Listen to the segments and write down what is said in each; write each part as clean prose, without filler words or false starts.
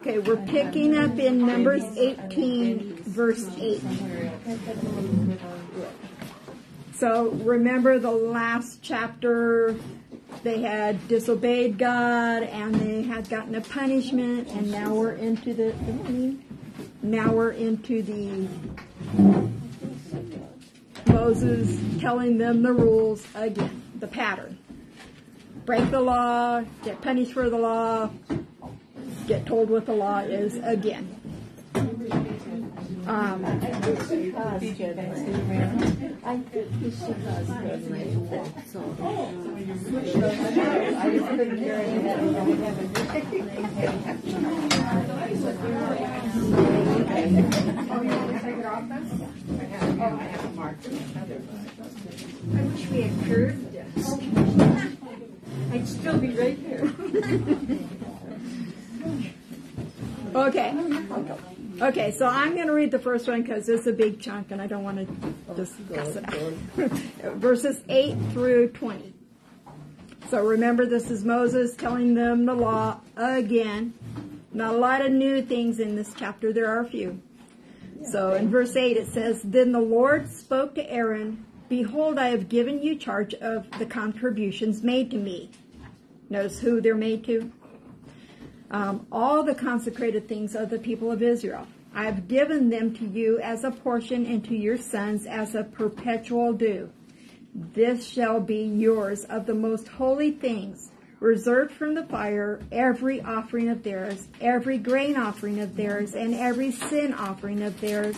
Okay, we're picking up in Numbers 18, verse 8. So remember the last chapter, they had disobeyed God and they had gotten a punishment, and now we're into the Moses telling them the rules again, the pattern. Break the law, get punished for the law, get told what the law is again. I wish we had curved desk. I'd still be right there. Okay, so I'm going to read the first one because it's a big chunk and I don't want to discuss it out. Verses 8 through 20. So remember, this is Moses telling them the law again. Not a lot of new things in this chapter. There are a few. So in verse 8 it says, "Then the Lord spoke to Aaron, 'Behold, I have given you charge of the contributions made to me.'" Notice who they're made to. "All the consecrated things of the people of Israel. I have given them to you as a portion, and to your sons as a perpetual due. This shall be yours of the most holy things, reserved from the fire, every offering of theirs, every grain offering of theirs, and every sin offering of theirs,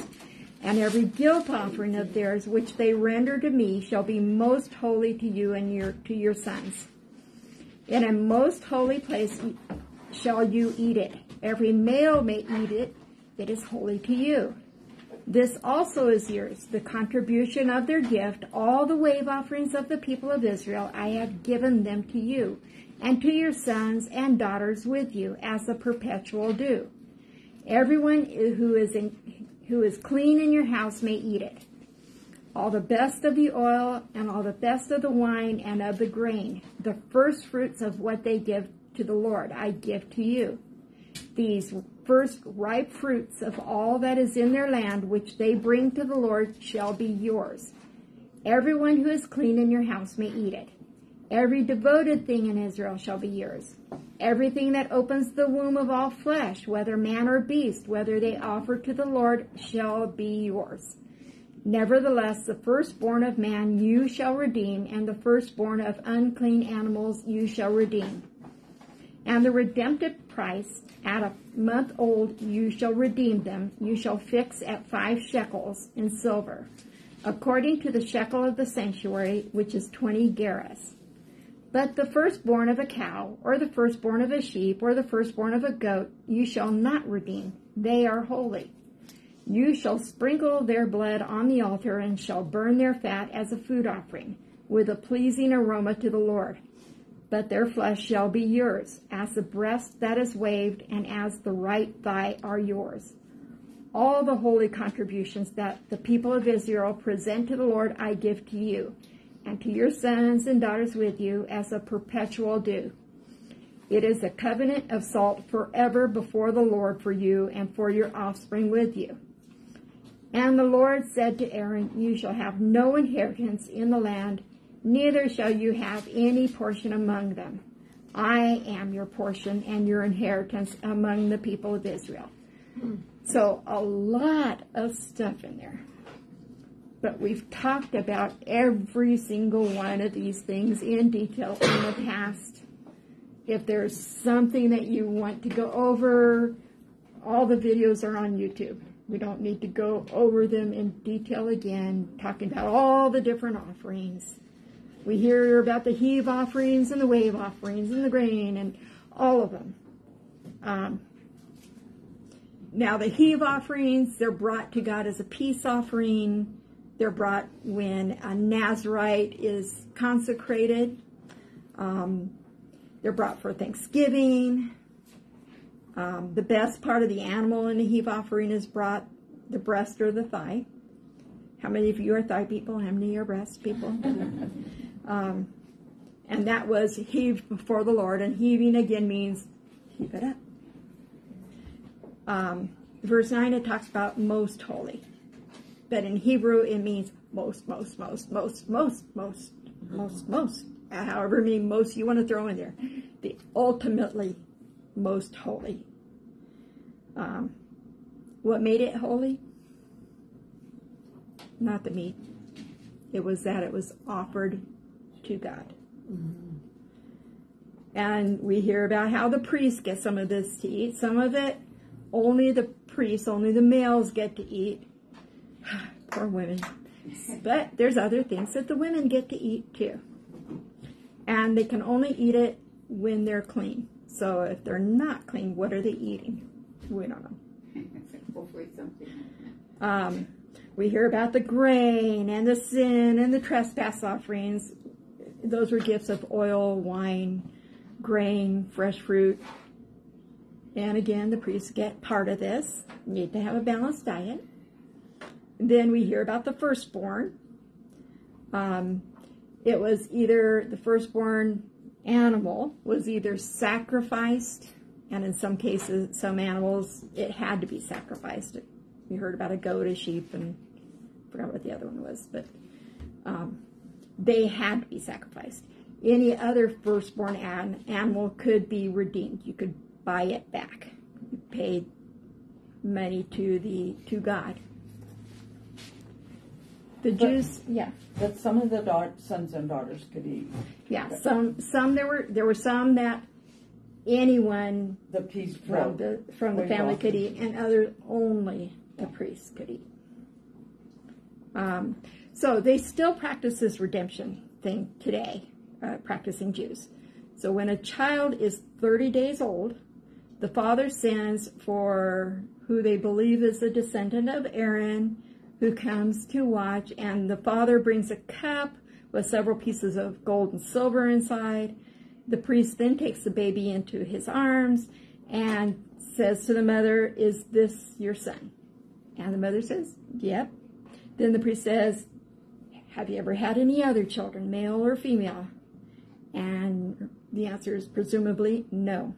and every guilt offering of theirs, which they render to me, shall be most holy to you and to your sons. In a most holy place shall you eat it. Every male may eat it. It is holy to you. This also is yours, the contribution of their gift, all the wave offerings of the people of Israel. I have given them to you, and to your sons and daughters with you, as a perpetual due. Everyone who is clean in your house may eat it. All the best of the oil, and all the best of the wine, and of the grain, the first fruits of what they give to the Lord, I give to you. These first ripe fruits of all that is in their land, which they bring to the Lord, shall be yours. Everyone who is clean in your house may eat it. Every devoted thing in Israel shall be yours. Everything that opens the womb of all flesh, whether man or beast, whether they offer to the Lord, shall be yours. Nevertheless, the firstborn of man you shall redeem, and the firstborn of unclean animals you shall redeem. And the redemptive price, at a month old, you shall redeem them. You shall fix at 5 shekels in silver, according to the shekel of the sanctuary, which is 20 gerahs. But the firstborn of a cow, or the firstborn of a sheep, or the firstborn of a goat, you shall not redeem. They are holy. You shall sprinkle their blood on the altar, and shall burn their fat as a food offering, with a pleasing aroma to the Lord. But their flesh shall be yours, as the breast that is waved, and as the right thigh are yours. All the holy contributions that the people of Israel present to the Lord I give to you, and to your sons and daughters with you, as a perpetual due. It is a covenant of salt forever before the Lord for you and for your offspring with you." And the Lord said to Aaron, "You shall have no inheritance in the land, neither shall you have any portion among them. I am your portion and your inheritance among the people of Israel." So a lot of stuff in there. But we've talked about every single one of these things in detail in the past. If there's something that you want to go over, all the videos are on YouTube. We don't need to go over them in detail again, talking about all the different offerings. We hear about the heave offerings and the wave offerings and the grain and all of them. Now the heave offerings, they're brought to God as a peace offering. They're brought when a Nazirite is consecrated. They're brought for Thanksgiving. The best part of the animal in the heave offering is brought, the breast or the thigh. How many of you are thigh people? How many are breast people? And that was heaved before the Lord. And heaving again means heave it up. Verse 9, it talks about most holy. But in Hebrew, it means most. However many most you want to throw in there. The ultimately most holy. What made it holy? Not the meat. It was that it was offered to God. Mm-hmm. And we hear about how the priests get some of this to eat. Some of it, only the priests, only the males get to eat. Poor women. But there's other things that the women get to eat too. And they can only eat it when they're clean. So if they're not clean, what are they eating? We don't know. Hopefully something. We hear about the grain and the sin and the trespass offerings. Those were gifts of oil, wine, grain, fresh fruit. And again, the priests get part of this. You need to have a balanced diet. Then we hear about the firstborn. It was either the firstborn animal was either sacrificed, and in some cases, some animals, it had to be sacrificed. We heard about a goat, a sheep, and I forgot what the other one was, but they had to be sacrificed. Any other firstborn animal could be redeemed. You could buy it back. You paid money to God. The Jews, yeah. But some of the sons and daughters could eat. Yeah, some there were some that anyone the piece from the family could eat, and others only the priest could eat. So they still practice this redemption thing today, practicing Jews. So when a child is 30 days old, the father sends for who they believe is a descendant of Aaron, who comes to watch, and the father brings a cup with several pieces of gold and silver inside. The priest then takes the baby into his arms and says to the mother, "Is this your son?" And the mother says, "Yep." Then the priest says, "Have you ever had any other children, male or female?" And the answer is presumably no.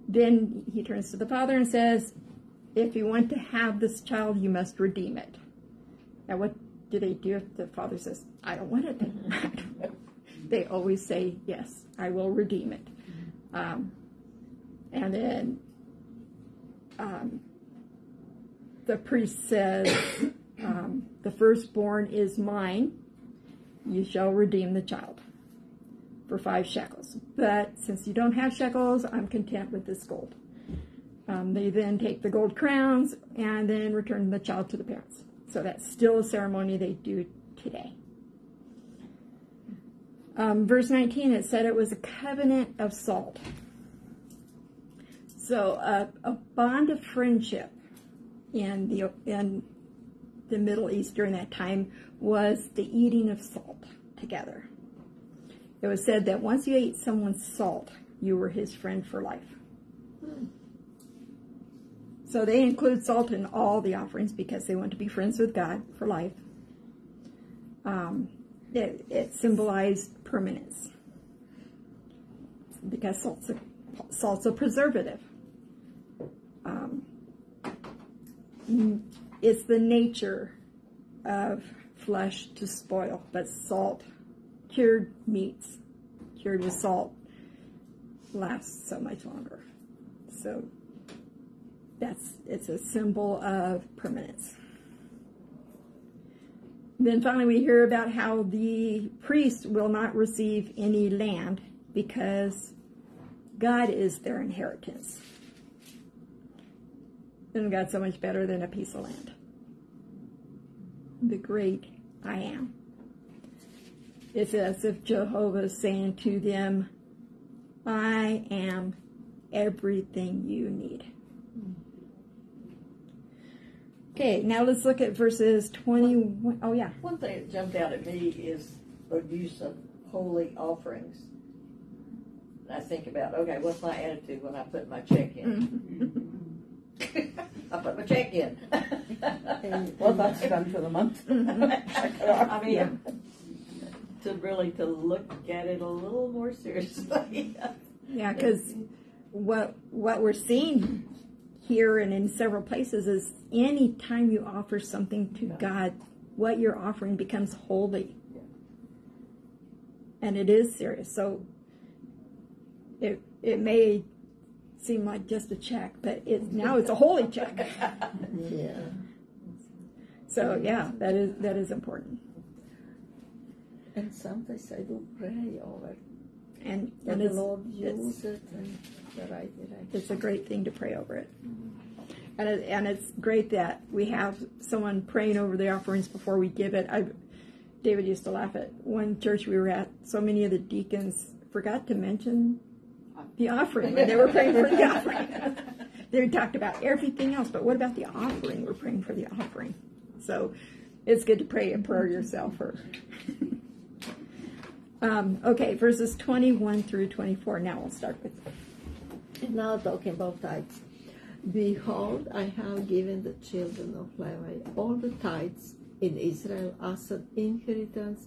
Then he turns to the father and says, "If you want to have this child, you must redeem it." Now, what do they do if the father says, "I don't want it"? They always say, "Yes, I will redeem it." And then the priest says, "The firstborn is mine. You shall redeem the child for 5 shekels. But since you don't have shekels, I'm content with this gold." They then take the gold crowns and then return the child to the parents. So that's still a ceremony they do today. Verse 19, it said it was a covenant of salt. So a bond of friendship in the Middle East during that time was the eating of salt together. It was said that once you ate someone's salt, you were his friend for life. So they include salt in all the offerings because they want to be friends with God for life. It symbolized permanence because salt's a preservative. It's the nature of flesh to spoil, but salt, cured meats, cured with salt, lasts so much longer. So it's a symbol of permanence. Then finally we hear about how the priest will not receive any land because God is their inheritance. And God's so much better than a piece of land. The great I am. It's as if Jehovah is saying to them, "I am everything you need." Okay, now let's look at verses 21. Oh, yeah. One thing that jumped out at me is the use of holy offerings. I think about, okay, what's my attitude when I put my check in? I put my check in. Well, that's done for the month. I mean, to look at it a little more seriously. Yeah, because what we're seeing here and in several places is any time you offer something to God, what you're offering becomes holy. And it is serious. So it may seem like just a check, but now it's a holy check. Yeah. So yeah, that is important. And sometimes I do pray over it. And That the it's, Lord use it and the right direction. it's a great thing to pray over it. And it's great that we have someone praying over the offerings before we give it. David used to laugh at one church we were at. So many of the deacons forgot to mention the offering when they were praying for the offering. They talked about everything else, but what about the offering? We're praying for the offering. So it's good to pray a prayer yourself. Okay, verses 21 through 24. Now we'll start with. And now talking about tithes. Behold, I have given the children of Levi all the tithes in Israel as an inheritance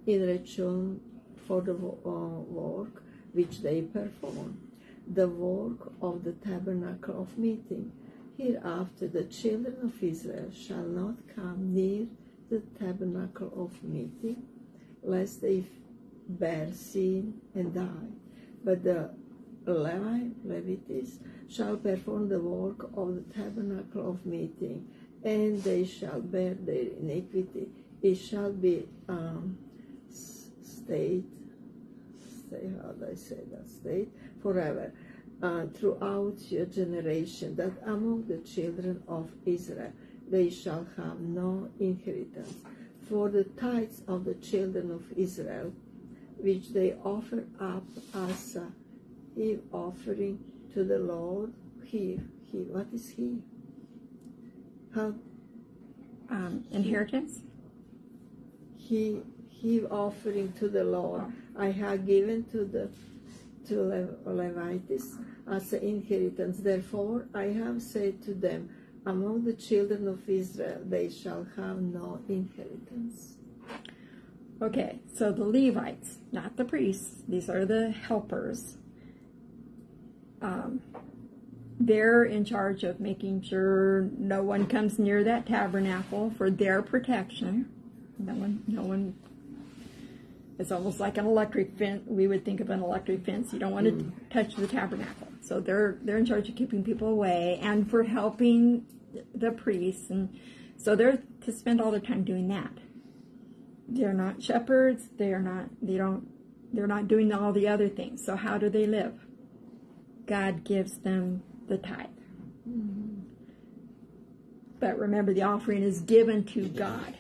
in return for the work which they perform, the work of the tabernacle of meeting. Hereafter the children of Israel shall not come near the tabernacle of meeting, lest they bear sin and die. But the Levites shall perform the work of the tabernacle of meeting, and they shall bear their iniquity. It shall be state forever, throughout your generation, that among the children of Israel they shall have no inheritance. For the tithes of the children of Israel, which they offer up as a heave offering to the Lord, what is he? How? Inheritance? He offering to the Lord. I have given to Levites as an inheritance. Therefore, I have said to them, among the children of Israel, they shall have no inheritance. Okay, so the Levites, not the priests, these are the helpers. They're in charge of making sure no one comes near that tabernacle for their protection. No one. It's almost like an electric fence. We would think of an electric fence. You don't want to touch the tabernacle. So they're in charge of keeping people away and for helping the priests. And so they're to spend all their time doing that. They're not shepherds. They're not doing all the other things. So how do they live? God gives them the tithe. But remember, the offering is given to God,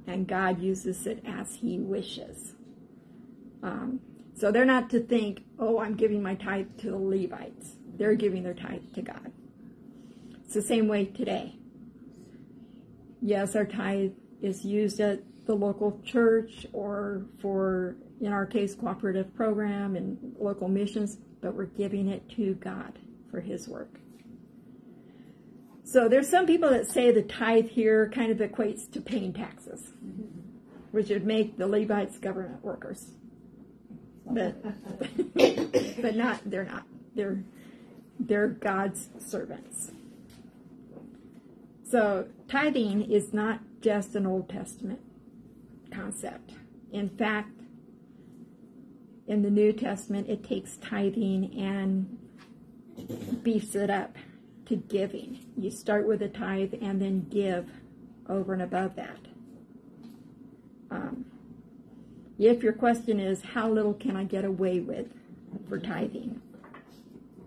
and God uses it as he wishes. So they're not to think, oh, I'm giving my tithe to the Levites. They're giving their tithe to God. It's the same way today. Yes, our tithe is used at the local church or for, in our case, cooperative program and local missions, but we're giving it to God for his work. So there's some people that say the tithe here kind of equates to paying taxes, which would make the Levites government workers. But not, they're not. They're God's servants. So tithing is not just an Old Testament concept. In fact, in the New Testament, it takes tithing and beefs it up to giving. You start with a tithe and then give over and above that. If your question is, how little can I get away with for tithing?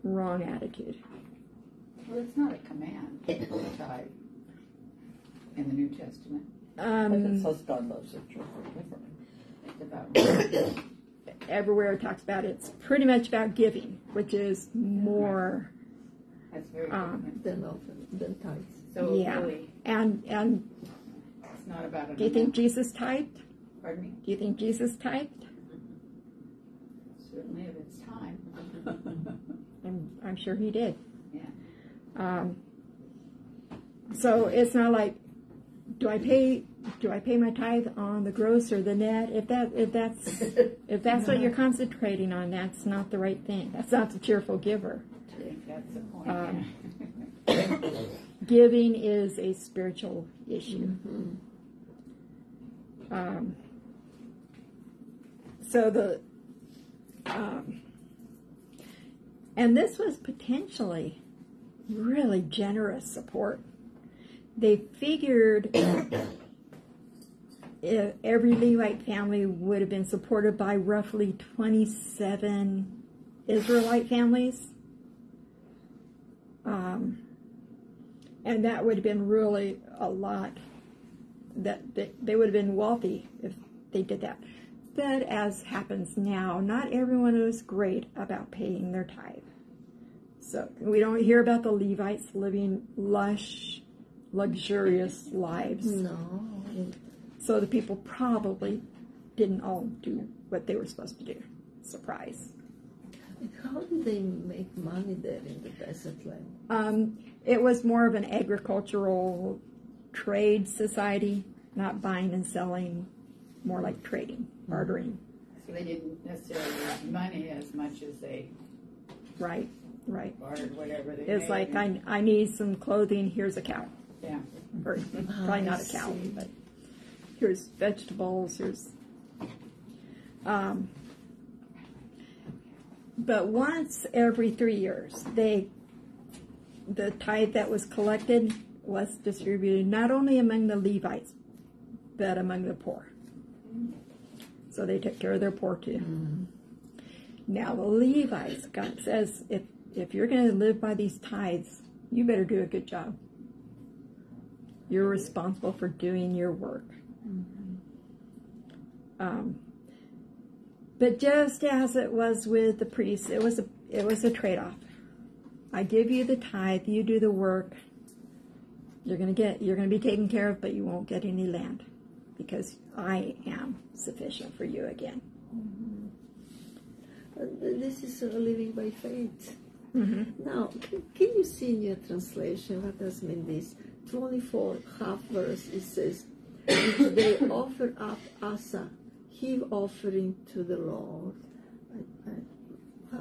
Wrong attitude. Well, it's not a command to tithe in the New Testament. It says God loves the church differently. It's about Everywhere it talks about it's pretty much about giving, which is more. that's very different. Than tithes. So Yeah. really, And it's not about an do you think amount. Jesus tithed? Pardon me? Do you think Jesus tithed? Certainly of its time. I'm sure he did. Yeah. So it's not like, do I pay my tithe on the gross or the net? If that's what you're concentrating on, that's not the right thing. That's not the cheerful giver. That's the point. Giving is a spiritual issue. And this was potentially really generous support. They figured if every Levite family would have been supported by roughly 27 Israelite families. And that would have been really a lot. That they would have been wealthy if they did that. But as happens now, not everyone is great about paying their tithe. So we don't hear about the Levites living lush, luxurious lives. No. So the people probably didn't all do what they were supposed to do. Surprise. How did they make money there in the desert land? It was more of an agricultural trade society, not buying and selling, more like trading, bartering. So they didn't necessarily use money as much as they Right. bartered whatever they It's made. like, I need some clothing, here's a cow. Yeah. Or probably not a cow, see. but here's vegetables, here's... but once every 3 years, the tithe that was collected was distributed not only among the Levites, but among the poor. So they took care of their poor too. Now the Levites, God says, if you're going to live by these tithes, you better do a good job. You're responsible for doing your work. But just as it was with the priests, it was a trade-off. I give you the tithe, you do the work. You're going to be taken care of, but you won't get any land because I am sufficient for you again. This is living by faith. Mm-hmm. Now, can you see in your translation what does mean this? 24 half verse, it says, they offer up as a heave offering to the Lord. I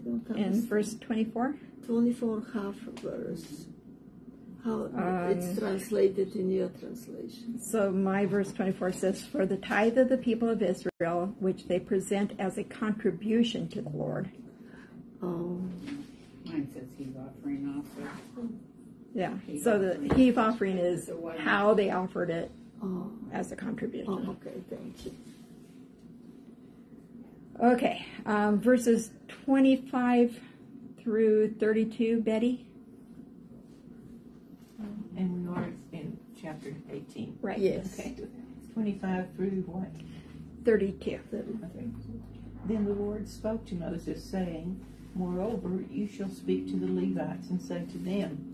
don't In understand. verse 24? 24 half verse. How it's translated in your translation. So my verse 24 says, for the tithe of the people of Israel, which they present as a contribution to the Lord. Oh, Mine says heave offering also. Yeah, so the heave offering is how they offered it oh, as a contribution. oh, okay, thank you. Okay, verses 25 through 32, Betty? And we are in chapter 18. Right. Yes. Okay. 25 through what? 32. Okay. Then the Lord spoke to Moses, saying, moreover, you shall speak to the Levites and say to them,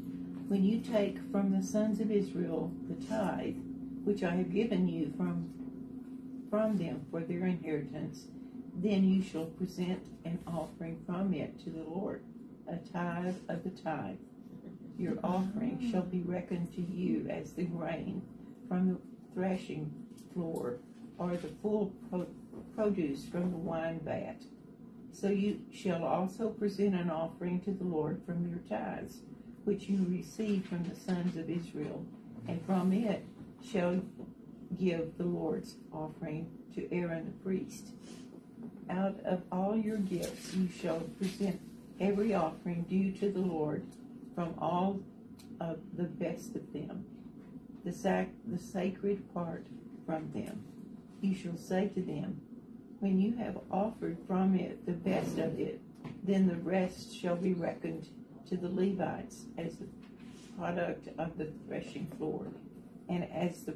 when you take from the sons of Israel the tithe, which I have given you from them for their inheritance, then you shall present an offering from it to the Lord, a tithe of the tithe. Your offering shall be reckoned to you as the grain from the threshing floor, or the full produce from the wine vat. So you shall also present an offering to the Lord from your tithes, which you receive from the sons of Israel, and from it shall give the Lord's offering to Aaron the priest. Out of all your gifts you shall present every offering due to the Lord from all of the best of them, the sacred part from them. You shall say to them, when you have offered from it the best of it, then the rest shall be reckoned to the Levites as the product of the threshing floor, and as the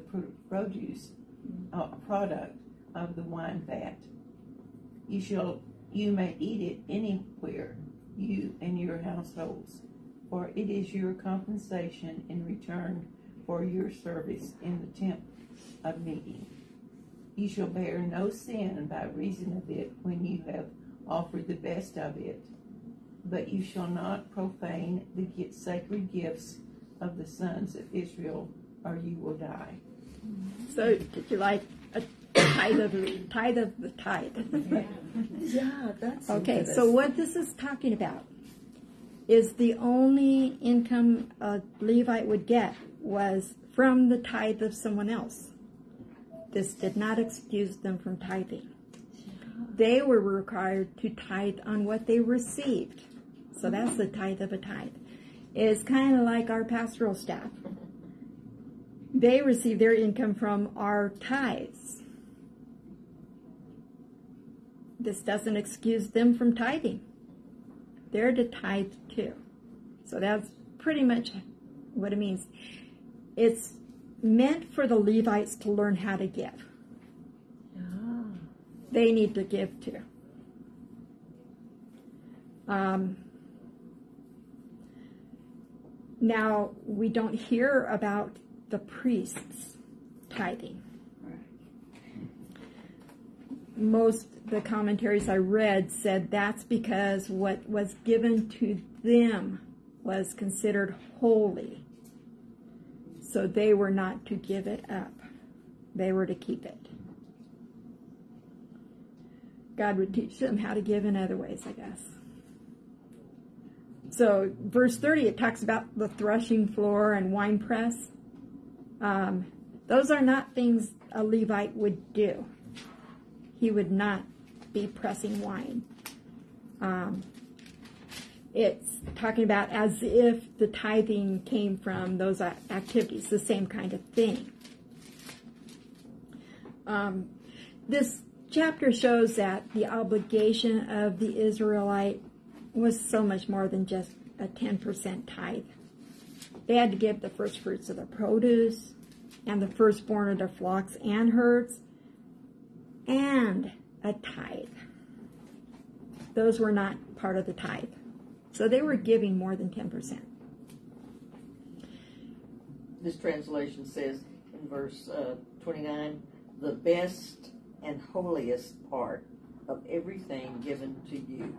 product of the wine vat. You may eat it anywhere, you and your households, for it is your compensation in return for your service in the tent of meeting. You shall bear no sin by reason of it when you have offered the best of it, but you shall not profane the sacred gifts of the sons of Israel, or you will die. So did you like a Tithe of the tithe. Yeah, that's Okay, so interesting. what this is talking about is the only income a Levite would get was from the tithe of someone else. This did not excuse them from tithing. They were required to tithe on what they received. So that's the tithe of a tithe. It's kind of like our pastoral staff. They receive their income from our tithes. This doesn't excuse them from tithing. They're to tithe too. So that's pretty much what it means. It's meant for the Levites to learn how to give. Ah, They need to give too. Now, we don't hear about the priests tithing. Most the commentaries I read said that's because what was given to them was considered holy. So they were not to give it up. They were to keep it. God would teach them how to give in other ways, I guess. So verse 30, it talks about the threshing floor and wine press. Those are not things a Levite would do. He would not be pressing wine. It's talking about as if the tithing came from those activities, the same kind of thing. This chapter shows that the obligation of the Israelite was so much more than just a 10% tithe. They had to give the first fruits of their produce and the firstborn of their flocks and herds and a tithe. Those were not part of the tithe. So they were giving more than 10%. This translation says in verse 29, the best and holiest part of everything given to you.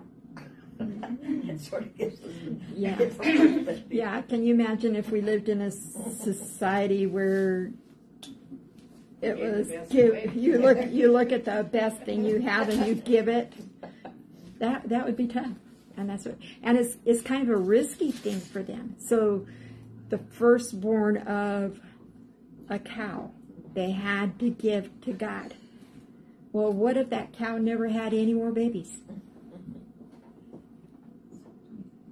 It sort of gives us Yeah. different perspective. Yeah, can you imagine if we lived in a society where it was you look at the best thing you have and you give it? That would be tough. And it's kind of a risky thing for them. So the firstborn of a cow, they had to give to God. Well, what if that cow never had any more babies?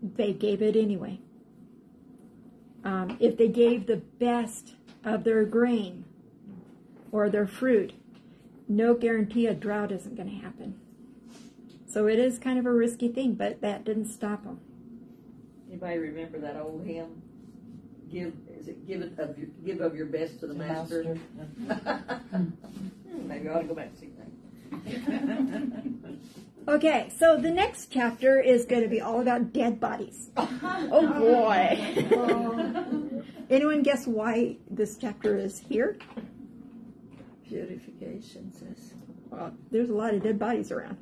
They gave it anyway. If they gave the best of their grain or their fruit, no guarantee a drought isn't going to happen. So it is kind of a risky thing, but that didn't stop them. Anybody remember that old hymn? Give of your best to the master. Maybe I ought to go back and sing that. Okay, so the next chapter is going to be all about dead bodies. Oh boy! Anyone guess why this chapter is here? purification says. Well, there's a lot of dead bodies around.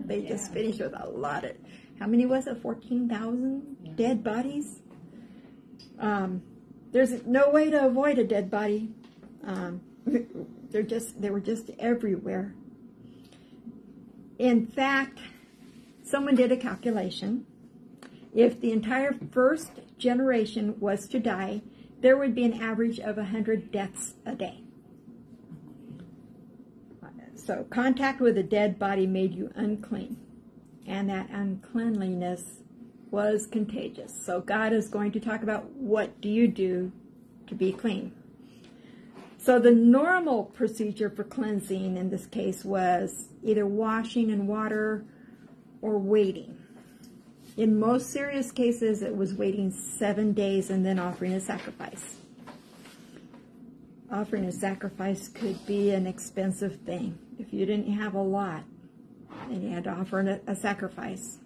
They just finished with a lot of, how many was it? 14,000 dead bodies? There's no way to avoid a dead body. They were just everywhere. In fact, someone did a calculation. If the entire first generation was to die, there would be an average of 100 deaths a day. So contact with a dead body made you unclean, and that uncleanliness was contagious. So God is going to talk about what do you do to be clean. So the normal procedure for cleansing in this case was either washing in water or waiting. In most serious cases, it was waiting 7 days and then offering a sacrifice. Offering a sacrifice could be an expensive thing. If you didn't have a lot, then you had to offer a sacrifice.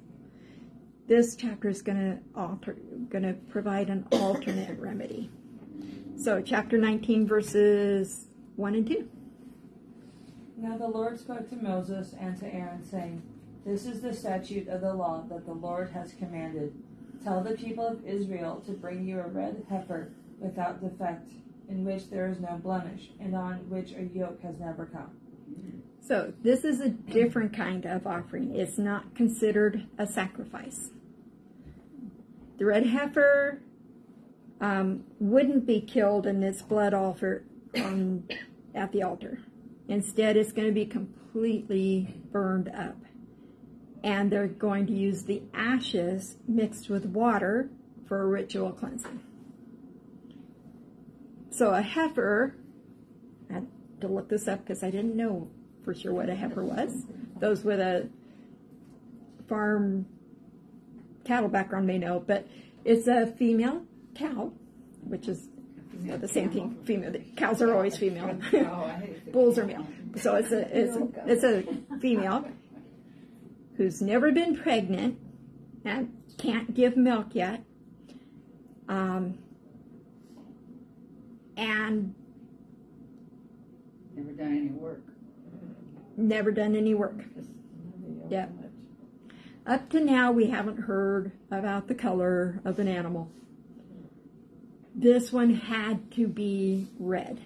This chapter is going to provide an alternate remedy. So chapter 19, verses 1 and 2. Now the Lord spoke to Moses and to Aaron, saying, "This is the statute of the law that the Lord has commanded. Tell the people of Israel to bring you a red heifer without defect, in which there is no blemish, and on which a yoke has never come. So this is a different kind of offering. It's not considered a sacrifice. The red heifer wouldn't be killed and its blood offered at the altar. Instead, it's going to be completely burned up. And they're going to use the ashes mixed with water for a ritual cleansing. So a heifer, I had to look this up because I didn't know for sure what a heifer was. Those with a farm cattle background may know, but it's a female cow, which is the same thing. Female cows are always female. Bulls are male. So it's a female who's never been pregnant and can't give milk yet, and Never done any work. never done any work. Yep. Up to now, we haven't heard about the color of an animal. This one had to be red,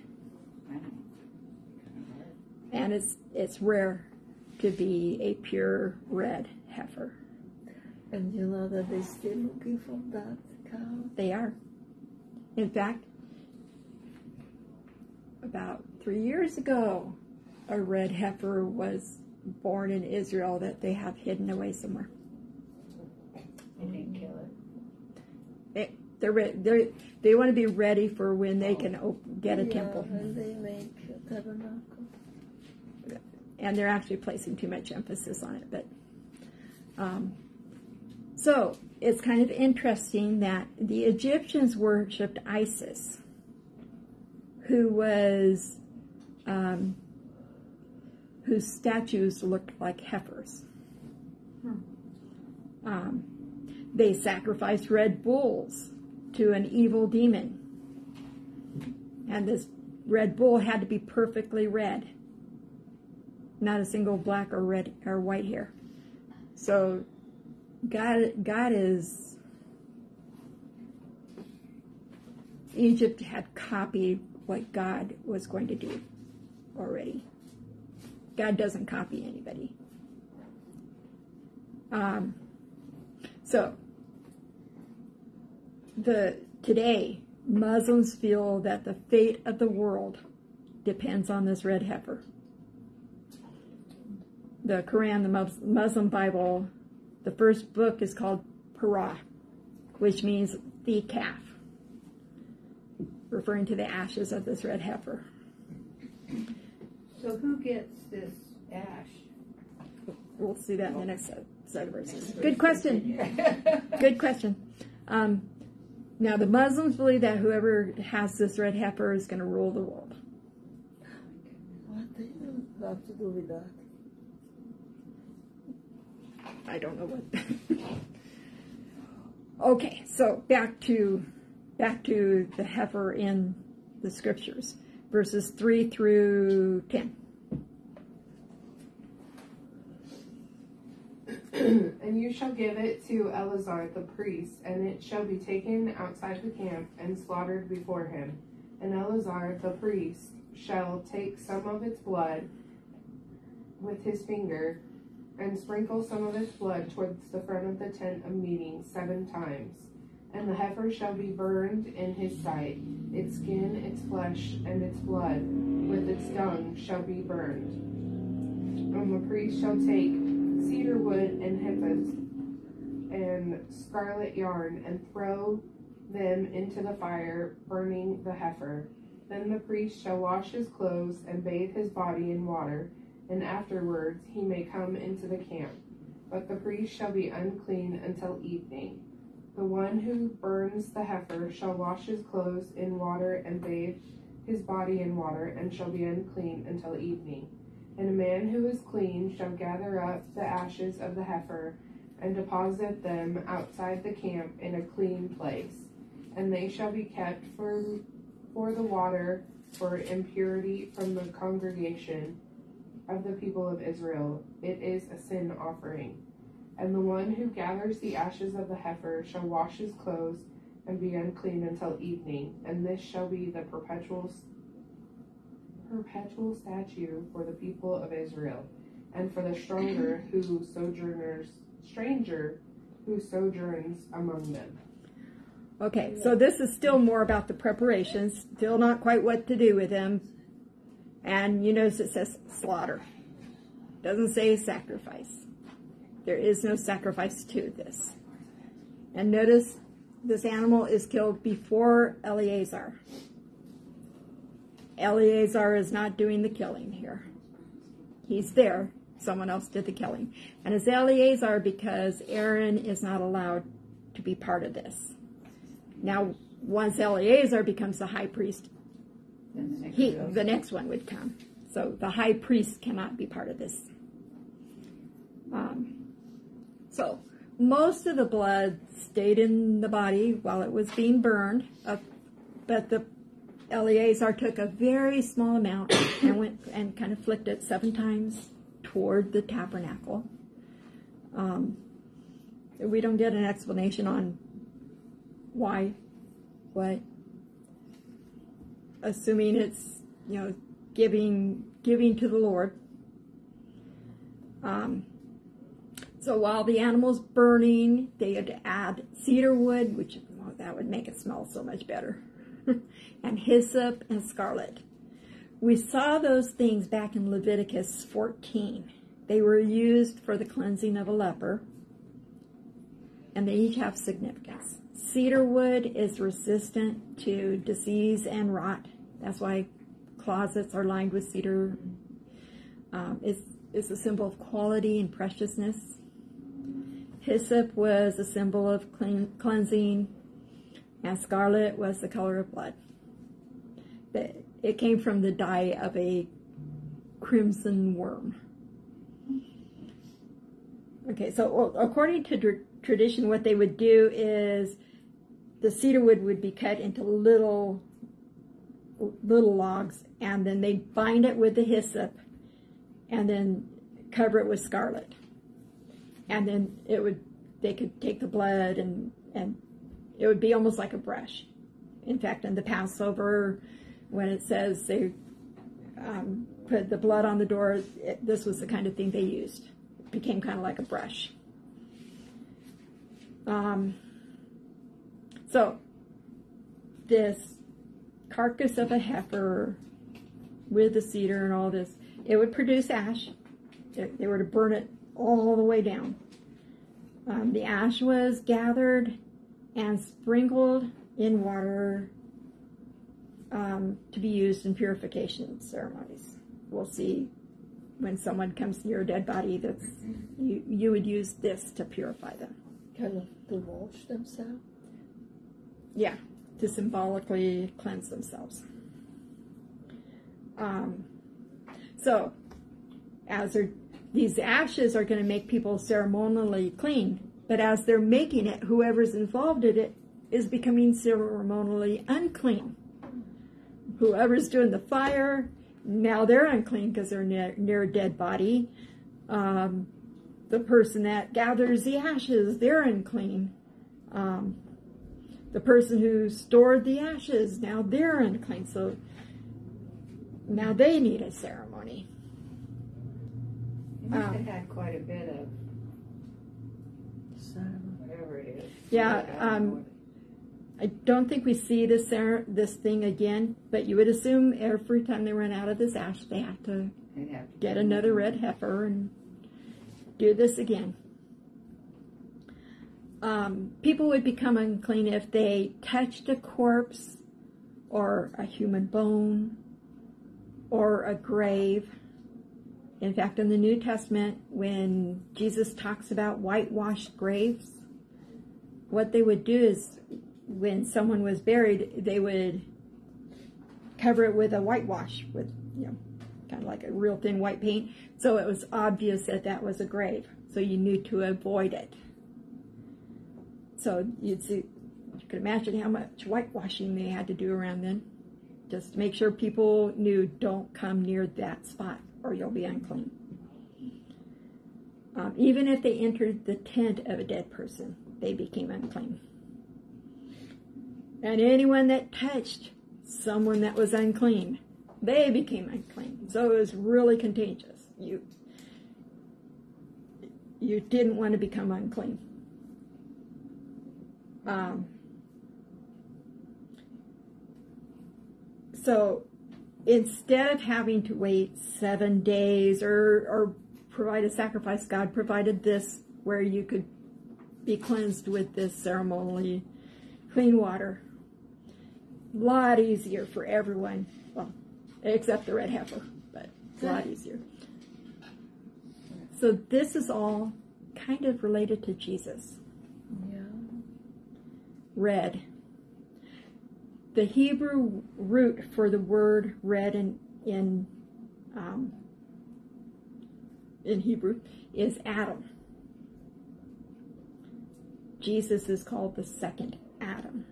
and it's rare to be a pure red heifer. And you know that they're still looking for that cow? They are. In fact, about 3 years ago, a red heifer was born in Israel that they have hidden away somewhere. You didn't kill it. They want to be ready for when they can get a temple. And they make a tabernacle. And they're actually placing too much emphasis on it. But so it's kind of interesting that the Egyptians worshipped Isis, who was whose statues looked like heifers. They sacrificed red bulls to an evil demon, and this red bull had to be perfectly red. Not a single black or red or white hair. So God is, Egypt had copied what God was going to do already. God doesn't copy anybody. So today Muslims feel that the fate of the world depends on this red heifer. The Quran, the Muslim Bible, the first book is called Parah, which means the calf, referring to the ashes of this red heifer. So who gets this ash? We'll see that in the next set of verses. Good question. Good question. Now, the Muslims believe that whoever has this red heifer is going to rule the world. What do you have to do with that? I don't know what. Okay, so back to the heifer in the scriptures, verses 3 through 10. And you shall give it to Eleazar the priest, and it shall be taken outside the camp and slaughtered before him. And Eleazar the priest shall take some of its blood with his finger, and sprinkle some of its blood towards the front of the tent of meeting 7 times. And the heifer shall be burned in his sight. Its skin, its flesh, and its blood, with its dung, shall be burned. And the priest shall take cedar wood and hyssop and scarlet yarn, and throw them into the fire, burning the heifer. Then the priest shall wash his clothes and bathe his body in water, and afterwards he may come into the camp. But the priest shall be unclean until evening. The one who burns the heifer shall wash his clothes in water and bathe his body in water, and shall be unclean until evening. And a man who is clean shall gather up the ashes of the heifer and deposit them outside the camp in a clean place. And they shall be kept for the water for impurity from the congregation of the people of Israel. It is a sin offering. And the one who gathers the ashes of the heifer shall wash his clothes and be unclean until evening. And this shall be the perpetual statute for the people of Israel, and for the stranger who sojourns among them. Okay, so this is still more about the preparations, still not quite what to do with them. And you notice it says slaughter. It doesn't say sacrifice. There is no sacrifice to this. And notice this animal is killed before Eleazar. Eleazar is not doing the killing here. He's there. Someone else did the killing. And it's Eleazar because Aaron is not allowed to be part of this. Now, once Eleazar becomes the high priest, the next one would come. So the high priest cannot be part of this. So most of the blood stayed in the body while it was being burned, but Eleazar took a very small amount and went and kind of flicked it 7 times toward the tabernacle. We don't get an explanation on why, what, assuming it's, giving to the Lord. So while the animal's burning, they had to add cedar wood, which that would make it smell so much better, and hyssop and scarlet. We saw those things back in Leviticus 14. They were used for the cleansing of a leper, and they each have significance. Cedar wood is resistant to disease and rot. That's why closets are lined with cedar. It's a symbol of quality and preciousness. Hyssop was a symbol of cleansing, and scarlet was the color of blood. It came from the dye of a crimson worm. Okay, so according to tradition, what they would do is the cedar wood would be cut into little logs, and then they'd bind it with the hyssop and then cover it with scarlet. And then they could take the blood and it would be almost like a brush. In fact, in the Passover, when it says they put the blood on the door, this was the kind of thing they used. It became kind of like a brush. So this carcass of a heifer with the cedar and all this, it would produce ash. They were to burn it all the way down. The ash was gathered and sprinkled in water to be used in purification ceremonies. We'll see when someone comes near a dead body, that's you would use this to purify them. Kind of to wash themselves? Yeah, to symbolically cleanse themselves. So, these ashes are going to make people ceremonially clean, but as they're making it, whoever's involved in it is becoming ceremonially unclean. Whoever's doing the fire, now they're unclean because they're near a dead body. The person that gathers the ashes, they're unclean. The person who stored the ashes, now they're unclean. So now they need a ceremony. You must have had quite a bit of whatever it is. Yeah, I don't think we see this thing again, but you would assume every time they run out of this ash, they have to get another red heifer and do this again. People would become unclean if they touched a corpse or a human bone or a grave. In fact, in the New Testament, when Jesus talks about whitewashed graves, what they would do is when someone was buried, they would cover it with a whitewash, with, kind of like a real thin white paint. So it was obvious that that was a grave. So you knew to avoid it. So you could imagine how much whitewashing they had to do around then. Just to make sure people knew, don't come near that spot or you'll be unclean. Even if they entered the tent of a dead person, they became unclean. And anyone that touched someone that was unclean They became unclean. So it was really contagious. You didn't want to become unclean. So instead of having to wait 7 days or provide a sacrifice, God provided this where you could be cleansed with this ceremonially clean water. A lot easier for everyone, well, except the red heifer, but a lot easier. So this is all kind of related to Jesus. Yeah. Red. The Hebrew root for the word red in Hebrew is Adam. Jesus is called the second Adam.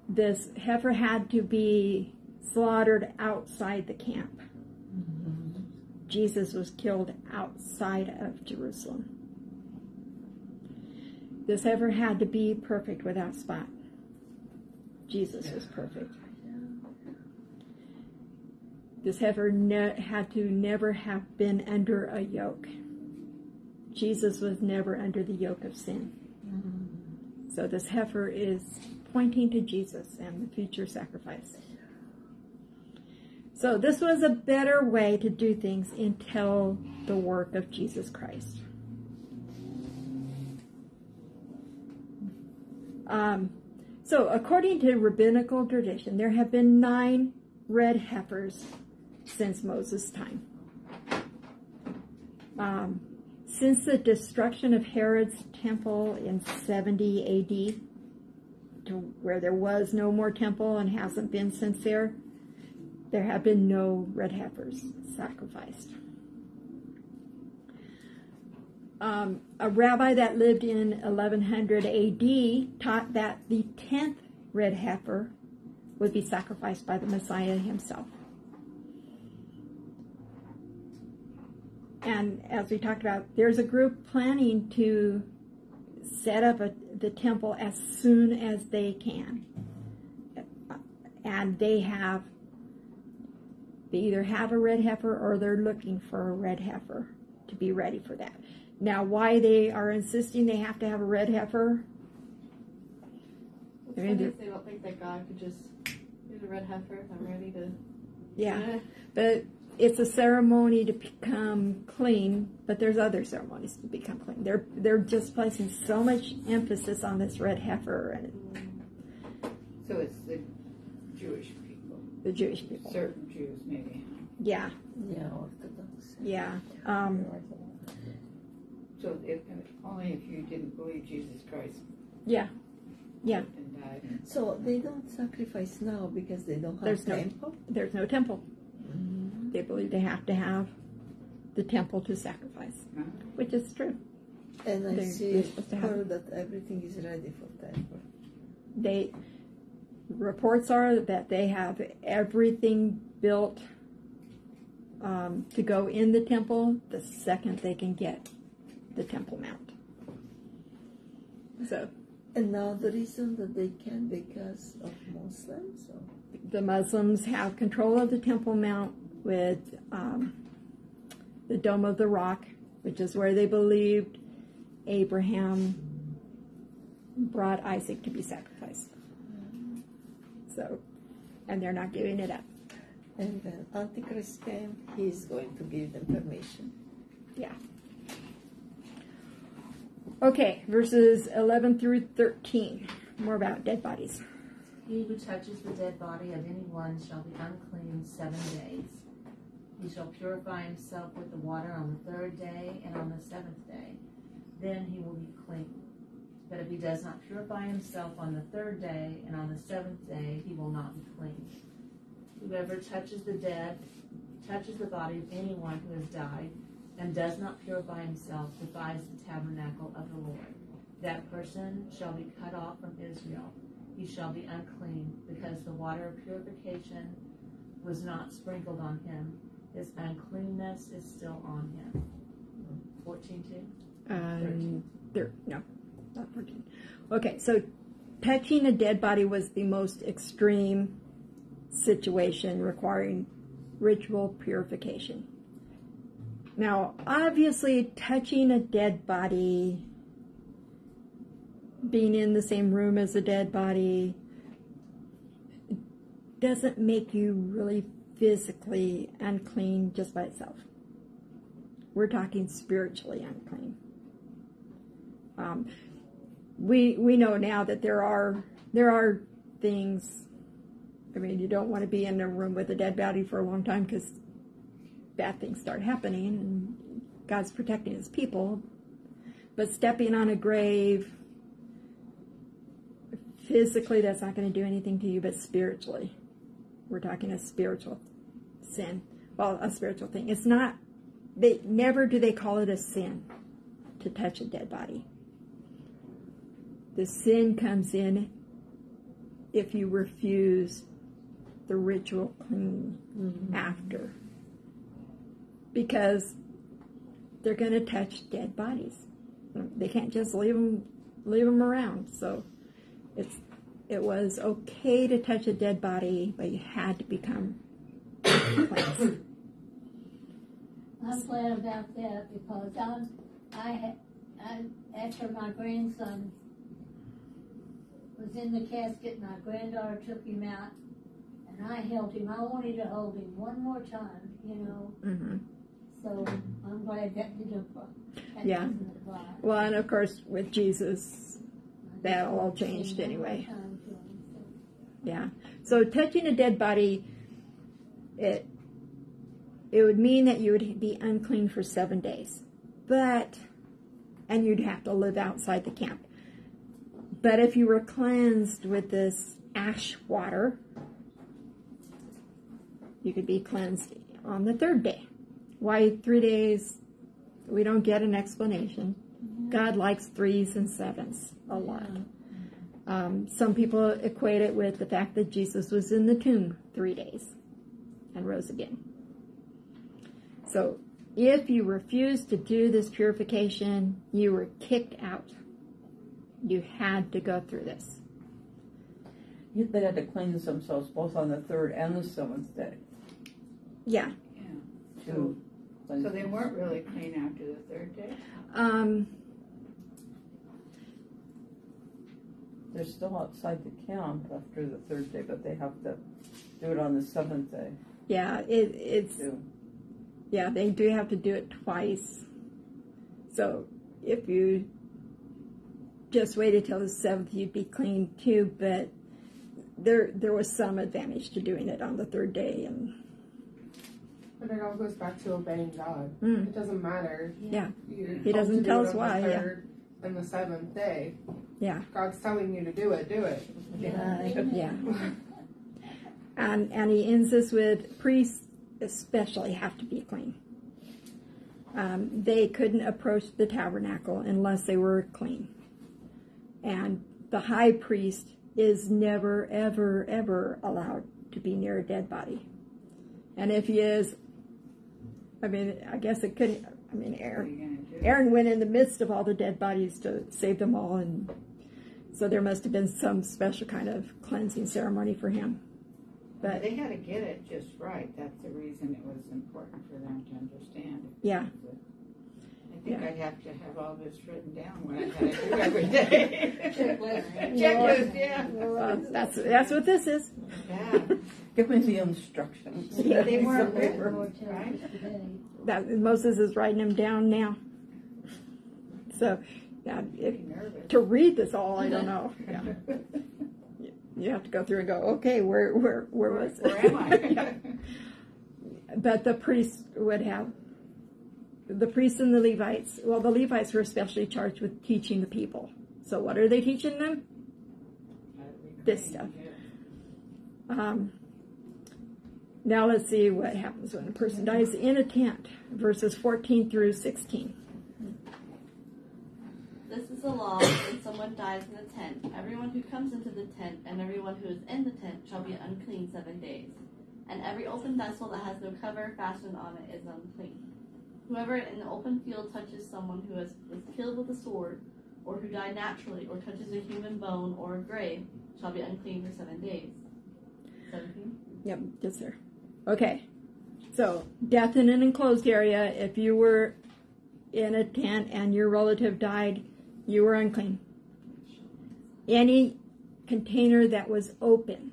This heifer had to be slaughtered outside the camp. Jesus was killed outside of Jerusalem. This heifer had to be perfect without spot. Jesus was perfect. This heifer had to never have been under a yoke. Jesus was never under the yoke of sin. So this heifer is pointing to Jesus and the future sacrifice. So this was a better way to do things until the work of Jesus Christ. So according to rabbinical tradition, there have been 9 red heifers since Moses' time. Since the destruction of Herod's temple in 70 AD, to where there was no more temple and hasn't been since there have been no red heifers sacrificed. A rabbi that lived in 1100 AD taught that the 10th red heifer would be sacrificed by the Messiah himself. And as we talked about, there's a group planning to set up the temple as soon as they can. And they either have a red heifer or they're looking for a red heifer to be ready for that. Now, why they are insisting they have to have a red heifer? It's funny if they don't think that God could just use a red heifer if I'm ready to... Yeah, but it's a ceremony to become clean, but there's other ceremonies to become clean. They're just placing so much emphasis on this red heifer. And So it's the Jewish people. the Jewish people. Certain Jews, maybe. Yeah, Yeah, Orthodox. yeah. So only if you didn't believe Jesus Christ Yeah. lived and died. So they don't sacrifice now because they don't have There's no- temple? There's no temple. They believe they have to have the temple to sacrifice, which is true. And I They're supposed to have heard that everything is ready for temple. Reports are that they have everything built to go in the temple the second they can get the Temple Mount. So And now the reason that they can because of Muslims? Or? the Muslims have control of the Temple Mount with the Dome of the Rock, which is where they believed Abraham brought Isaac to be sacrificed. So, and they're not giving it up. And when Antichrist came, he's going to give them permission. Yeah. Okay, verses 11 through 13. More about dead bodies. He who touches the dead body of anyone shall be unclean 7 days. He shall purify himself with the water on the 3rd day and on the 7th day. Then he will be clean. But if he does not purify himself on the 3rd day and on the 7th day, he will not be clean. Whoever touches the dead, touches the body of anyone who has died, and does not purify himself, defies the tabernacle of the Lord. That person shall be cut off from Israel. He shall be unclean, because the water of purification was not sprinkled on him. His uncleanness is still on him. 14:2? No, not 14. Okay, so touching a dead body was the most extreme situation requiring ritual purification. Now, obviously, touching a dead body, being in the same room as a dead body, doesn't make you really physically unclean just by itself. We're talking spiritually unclean. We know now that there are things. I mean, you don't want to be in a room with a dead body for a long time because bad things start happening, and God's protecting His people. But stepping on a grave, physically, that's not going to do anything to you. But spiritually, we're talking a spiritual sin. Well, a spiritual thing. It's not. Never do they call it a sin to touch a dead body. The sin comes in if you refuse the ritual cleaning after. Because they're going to touch dead bodies. They can't just leave them around. So it was okay to touch a dead body, but you had to become cleansed. I'm glad about that because after my grandson was in the casket, my granddaughter took him out, and I held him. I wanted to hold him one more time, you know. Mm-hmm. So I'm glad that didn't apply. Yeah. Well, and of course with Jesus, that all changed anyway. Yeah. So touching a dead body, it would mean that you would be unclean for 7 days. And you'd have to live outside the camp. But if you were cleansed with this ash water, you could be cleansed on the 3rd day. Why 3 days? We don't get an explanation. God likes 3s and 7s a lot. Some people equate it with the fact that Jesus was in the tomb 3 days and rose again. So if you refused to do this purification, you were kicked out. You had to go through this. They had to cleanse themselves both on the 3rd and the 7th day. Yeah. So they weren't really clean after the 3rd day? They're still outside the camp after the 3rd day, but they have to do it on the 7th day. Yeah, yeah, they do have to do it twice. So if you just waited till the 7th, you'd be clean too, but there was some advantage to doing it on the 3rd day. But it all goes back to obeying God. It doesn't matter. Yeah. He doesn't tell us why. The 3rd and the 7th day. Yeah. God's telling you to do it. Do it. Yeah. And he ends this with priests especially have to be clean. They couldn't approach the tabernacle unless they were clean. And the high priest is never, ever, ever allowed to be near a dead body. And if he is, I mean, I guess it couldn't, I mean, Aaron went in the midst of all the dead bodies to save them all, and so there must have been some special kind of cleansing ceremony for him. But they had to get it just right. That's the reason it was important for them to understand. Yeah. I think I'd have to have all this written down when I had to do every day. Checklist, yeah. Well, that's what this is. Yeah. Give me the instructions. Yeah. They weren't written, right? That Moses is writing them down now. So, to read this all, I don't know. Yeah. You have to go through and go, okay, where was it? Where am I? But the priests would have, the priests and the Levites, well, the Levites were especially charged with teaching the people. So what are they teaching them? This stuff. Now let's see what happens when a person dies in a tent, verses 14 through 16. This is the law when someone dies in a tent. Everyone who comes into the tent and everyone who is in the tent shall be unclean 7 days. And every open vessel that has no cover fastened on it is unclean. Whoever in the open field touches someone who was killed with a sword, or who died naturally, or touches a human bone or a grave, shall be unclean for 7 days. 17. Yep, gets there. Okay. So, death in an enclosed area. If you were in a tent and your relative died, you were unclean. Any container that was open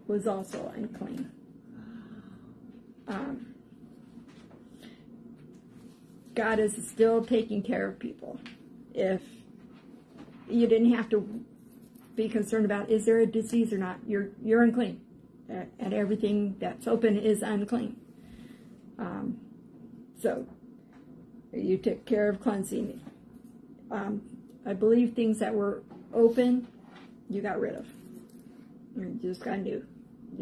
was also unclean. God is still taking care of people. If you didn't have to be concerned about, is there a disease or not, you're unclean. And everything that's open is unclean. So you took care of cleansing. I believe things that were open, you got rid of. You just got new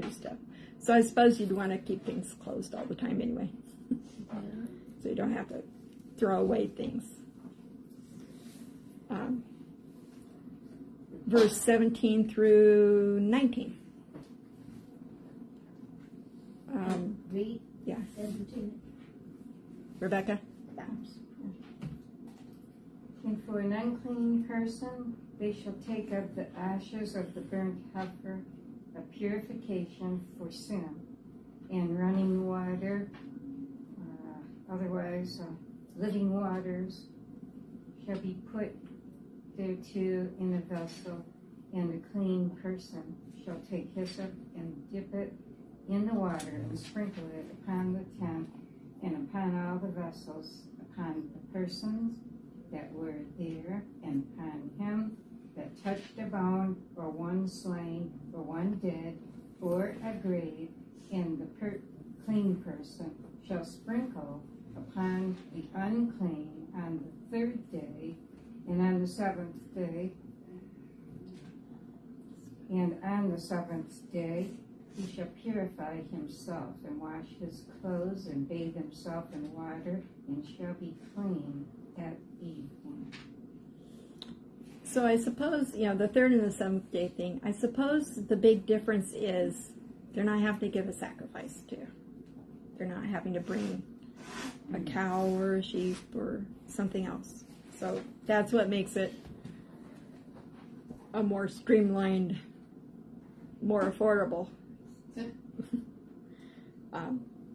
stuff. So I suppose you'd want to keep things closed all the time anyway. So you don't have to throw away things. Verse 17 through 19. Read. Yeah. 17. Rebecca? And for an unclean person, they shall take of the ashes of the burnt heifer a purification for sin, and running water, otherwise living waters, shall be put thereto in a vessel, and a clean person shall take hyssop and dip it in the water and sprinkle it upon the tent and upon all the vessels, upon the persons that were there, and upon him that touched a bone, or one slain, or one dead, or a grave, and the clean person shall sprinkle upon the unclean on the 3rd day, and on the 7th day, and on the 7th day he shall purify himself, and wash his clothes, and bathe himself in water, and shall be clean at evening. So I suppose, the 3rd and the 7th day thing, I suppose the big difference is they're not having to give a sacrifice to. They're not having to bring a cow or a sheep or something else. So that's what makes it a more streamlined, more affordable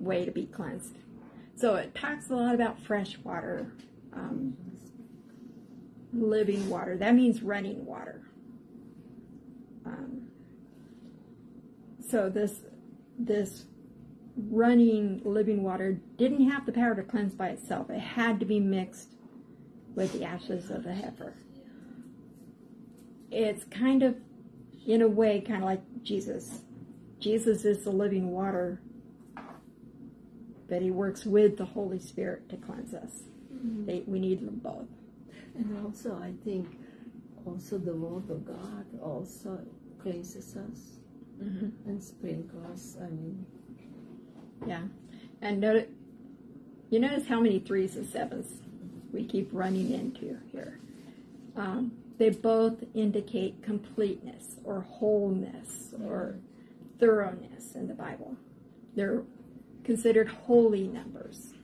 way to be cleansed. So it talks a lot about fresh water, living water. That means running water. So this running living water didn't have the power to cleanse by itself. It had to be mixed with the ashes of the heifer. It's kind of, in a way, kind of like Jesus. Jesus is the living water, but he works with the Holy Spirit to cleanse us. We need them both. And also, I think, also the Word of God also cleanses us and sprinkles. Yeah. And you notice how many 3s and 7s we keep running into here. They both indicate completeness or wholeness or thoroughness in the Bible. They're considered holy numbers.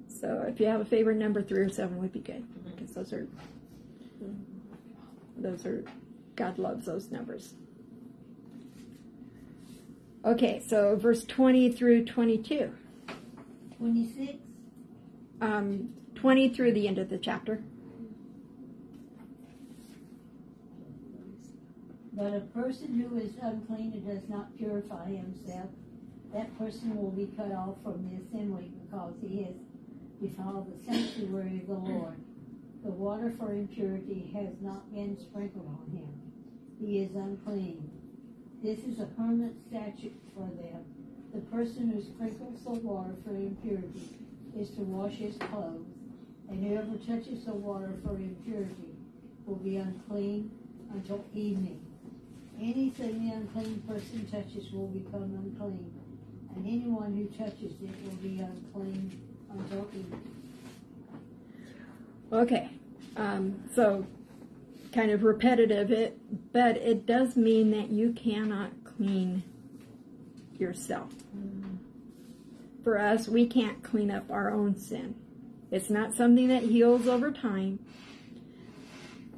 So if you have a favorite number, 3 or 7 would be good, because those are God loves those numbers. Okay, so verse 20 through 22. 26. 20 through the end of the chapter. But a person who is unclean and does not purify himself, that person will be cut off from the assembly, because he has defiled the sanctuary of the Lord. The water for impurity has not been sprinkled on him. He is unclean. This is a permanent statute for them. The person who sprinkles the water for impurity is to wash his clothes, and whoever touches the water for impurity will be unclean until evening. Anything the unclean person touches will become unclean, and anyone who touches it will be unclean until evening. Okay, so kind of repetitive, but it does mean that you cannot clean yourself. For us, we can't clean up our own sin. It's not something that heals over time.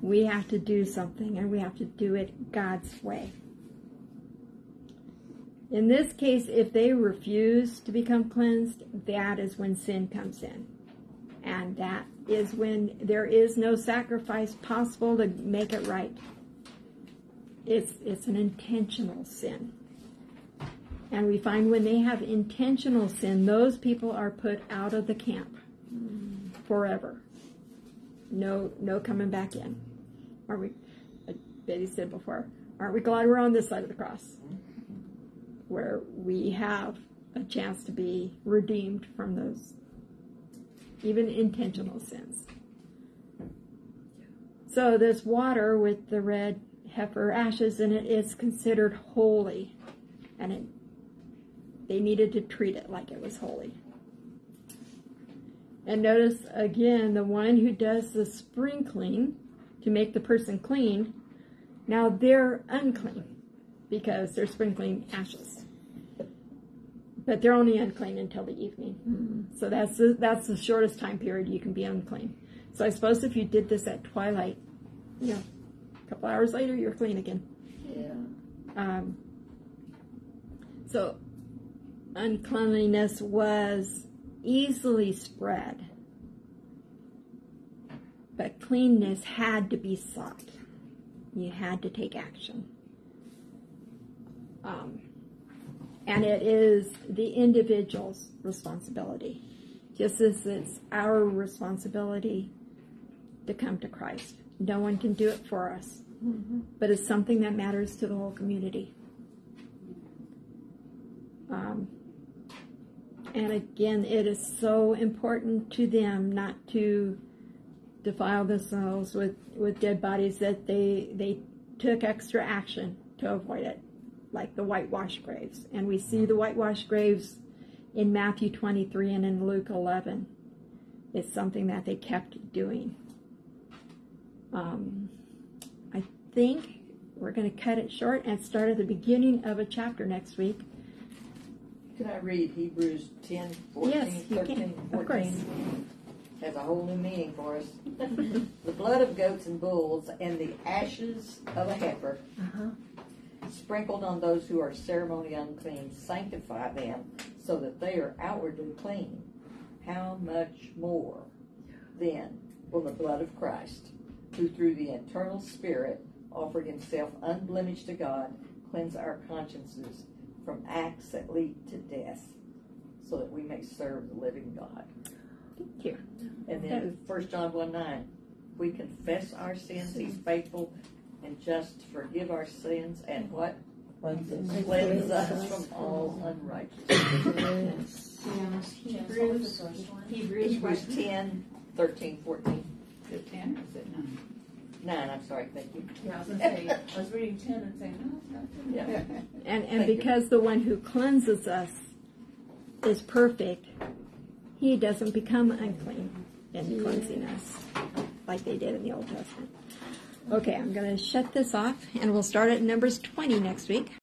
We have to do something, and we have to do it God's way. In this case, if they refuse to become cleansed, that is when sin comes in. And that is when there is no sacrifice possible to make it right. It's an intentional sin. And we find when they have intentional sin, those people are put out of the camp forever. No coming back in. Are we, like Betty said before, aren't we glad we're on this side of the cross? Where we have a chance to be redeemed from those even intentional sins. So this water with the red heifer ashes in it is considered holy, and they needed to treat it like it was holy. And notice again, the one who does the sprinkling to make the person clean, now they're unclean because they're sprinkling ashes. But they're only unclean until the evening. Mm-hmm. So that's the shortest time period you can be unclean. So I suppose if you did this at twilight, a couple hours later, you're clean again. Yeah. So uncleanliness was easily spread, but cleanness had to be sought. You had to take action. And it is the individual's responsibility, just as it's our responsibility to come to Christ. No one can do it for us, but it's something that matters to the whole community. And again, it is so important to them not to defile themselves with dead bodies that they took extra action to avoid it, like the whitewashed graves. And we see the whitewashed graves in Matthew 23 and in Luke 11. It's something that they kept doing. I think we're going to cut it short and start at the beginning of a chapter next week. Can I read Hebrews 10, 14, Yes, you 13, can. 14? Of course. Has a whole new meaning for us. The blood of goats and bulls and the ashes of a heifer sprinkled on those who are ceremonially unclean sanctify them so that they are outwardly clean. How much more then will the blood of Christ, who through the eternal Spirit offered himself unblemished to God, cleanse our consciences from acts that lead to death, so that we may serve the living God. Thank you. And then 1 John 1:9, if we confess our sins, he's faithful and just to forgive our sins and what? Cleanse us from all unrighteousness. Hebrews 10, 13, 14. Is it 10 or is it 9? 9, I'm sorry, thank you. Yeah, I was going to say, I was reading 10 and saying, no, it's not 10. Yeah. And because the one who cleanses us is perfect, he doesn't become unclean in cleansing us like they did in the Old Testament. Okay, I'm going to shut this off, and we'll start at Numbers 20 next week.